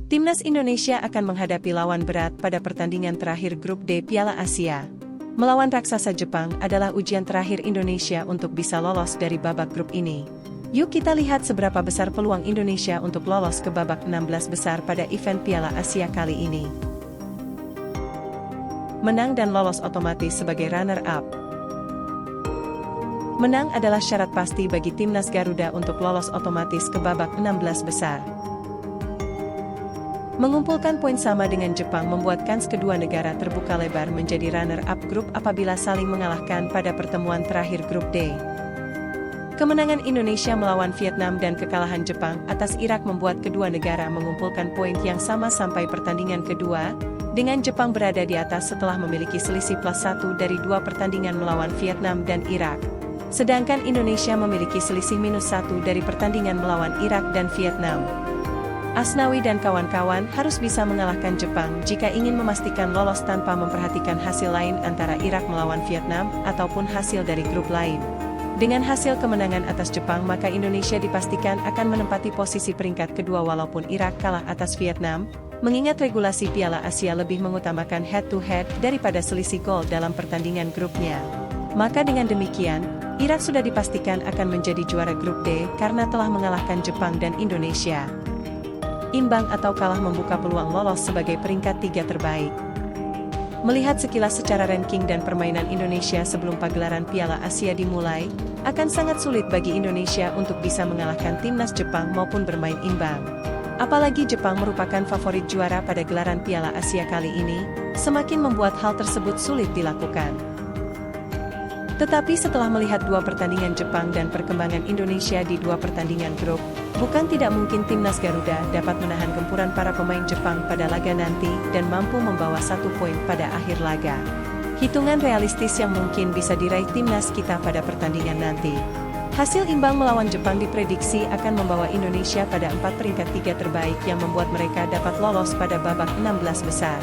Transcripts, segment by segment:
Timnas Indonesia akan menghadapi lawan berat pada pertandingan terakhir Grup D Piala Asia. Melawan raksasa Jepang adalah ujian terakhir Indonesia untuk bisa lolos dari babak grup ini. Yuk kita lihat seberapa besar peluang Indonesia untuk lolos ke babak 16 besar pada event Piala Asia kali ini. Menang dan lolos otomatis sebagai runner-up. Menang adalah syarat pasti bagi Timnas Garuda untuk lolos otomatis ke babak 16 besar. Mengumpulkan poin sama dengan Jepang membuat kans kedua negara terbuka lebar menjadi runner-up grup apabila saling mengalahkan pada pertemuan terakhir Grup D. Kemenangan Indonesia melawan Vietnam dan kekalahan Jepang atas Irak membuat kedua negara mengumpulkan poin yang sama sampai pertandingan kedua, dengan Jepang berada di atas setelah memiliki selisih +1 dari 2 pertandingan melawan Vietnam dan Irak. Sedangkan Indonesia memiliki selisih -1 dari pertandingan melawan Irak dan Vietnam. Asnawi dan kawan-kawan harus bisa mengalahkan Jepang jika ingin memastikan lolos tanpa memperhatikan hasil lain antara Irak melawan Vietnam ataupun hasil dari grup lain. Dengan hasil kemenangan atas Jepang maka Indonesia dipastikan akan menempati posisi peringkat kedua walaupun Irak kalah atas Vietnam, mengingat regulasi Piala Asia lebih mengutamakan head-to-head daripada selisih gol dalam pertandingan grupnya. Maka dengan demikian, Irak sudah dipastikan akan menjadi juara grup D karena telah mengalahkan Jepang dan Indonesia. Imbang atau kalah membuka peluang lolos sebagai peringkat 3 terbaik. Melihat sekilas secara ranking dan permainan Indonesia sebelum pagelaran Piala Asia dimulai, akan sangat sulit bagi Indonesia untuk bisa mengalahkan timnas Jepang maupun bermain imbang. Apalagi Jepang merupakan favorit juara pada gelaran Piala Asia kali ini, semakin membuat hal tersebut sulit dilakukan. Tetapi setelah melihat 2 pertandingan Jepang dan perkembangan Indonesia di 2 pertandingan grup, bukan tidak mungkin Timnas Garuda dapat menahan gempuran para pemain Jepang pada laga nanti dan mampu membawa 1 poin pada akhir laga. Hitungan realistis yang mungkin bisa diraih Timnas kita pada pertandingan nanti. Hasil imbang melawan Jepang diprediksi akan membawa Indonesia pada 4 peringkat 3 terbaik yang membuat mereka dapat lolos pada babak 16 besar.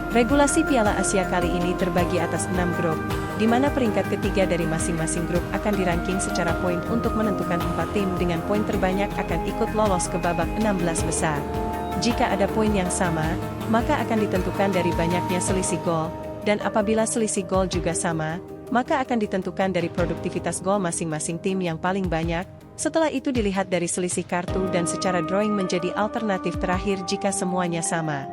Regulasi Piala Asia kali ini terbagi atas 6 grup, di mana peringkat ketiga dari masing-masing grup akan diranking secara poin untuk menentukan 4 tim dengan poin terbanyak akan ikut lolos ke babak 16 besar. Jika ada poin yang sama, maka akan ditentukan dari banyaknya selisih gol, dan apabila selisih gol juga sama, maka akan ditentukan dari produktivitas gol masing-masing tim yang paling banyak. Setelah itu dilihat dari selisih kartu dan secara drawing menjadi alternatif terakhir jika semuanya sama.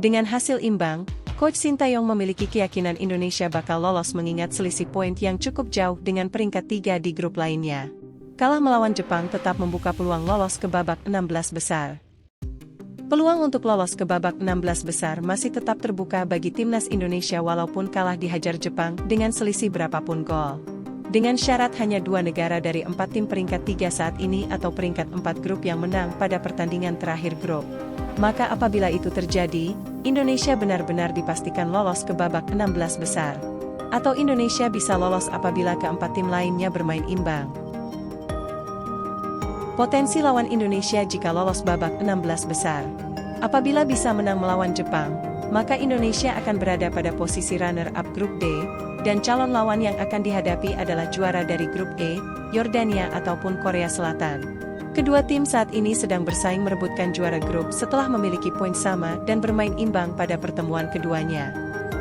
Dengan hasil imbang, Coach Sintayong memiliki keyakinan Indonesia bakal lolos mengingat selisih poin yang cukup jauh dengan peringkat 3 di grup lainnya. Kalah melawan Jepang tetap membuka peluang lolos ke babak 16 besar. Peluang untuk lolos ke babak 16 besar masih tetap terbuka bagi Timnas Indonesia walaupun kalah dihajar Jepang dengan selisih berapapun gol. Dengan syarat hanya 2 negara dari 4 tim peringkat 3 saat ini atau peringkat 4 grup yang menang pada pertandingan terakhir grup. Maka apabila itu terjadi, Indonesia benar-benar dipastikan lolos ke babak 16 besar. Atau Indonesia bisa lolos apabila keempat tim lainnya bermain imbang. Potensi lawan Indonesia jika lolos babak 16 besar. Apabila bisa menang melawan Jepang, maka Indonesia akan berada pada posisi runner-up grup D, dan calon lawan yang akan dihadapi adalah juara dari grup E, Yordania ataupun Korea Selatan. Kedua tim saat ini sedang bersaing merebutkan juara grup setelah memiliki poin sama dan bermain imbang pada pertemuan keduanya.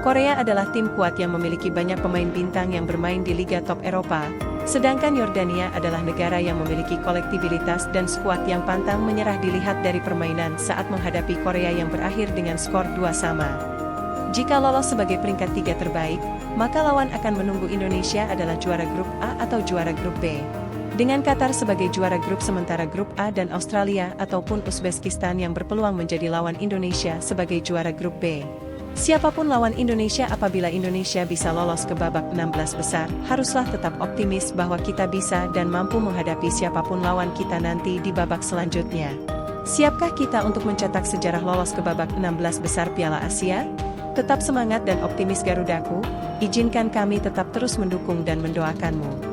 Korea adalah tim kuat yang memiliki banyak pemain bintang yang bermain di Liga Top Eropa, sedangkan Yordania adalah negara yang memiliki kolektibilitas dan skuad yang pantang menyerah dilihat dari permainan saat menghadapi Korea yang berakhir dengan skor 2-2. Jika lolos sebagai peringkat 3 terbaik, maka lawan akan menunggu Indonesia adalah juara grup A atau juara grup B. Dengan Qatar sebagai juara grup sementara grup A dan Australia ataupun Uzbekistan yang berpeluang menjadi lawan Indonesia sebagai juara grup B. Siapapun lawan Indonesia apabila Indonesia bisa lolos ke babak 16 besar, haruslah tetap optimis bahwa kita bisa dan mampu menghadapi siapapun lawan kita nanti di babak selanjutnya. Siapkah kita untuk mencetak sejarah lolos ke babak 16 besar Piala Asia? Tetap semangat dan optimis Garudaku, izinkan kami tetap terus mendukung dan mendoakanmu.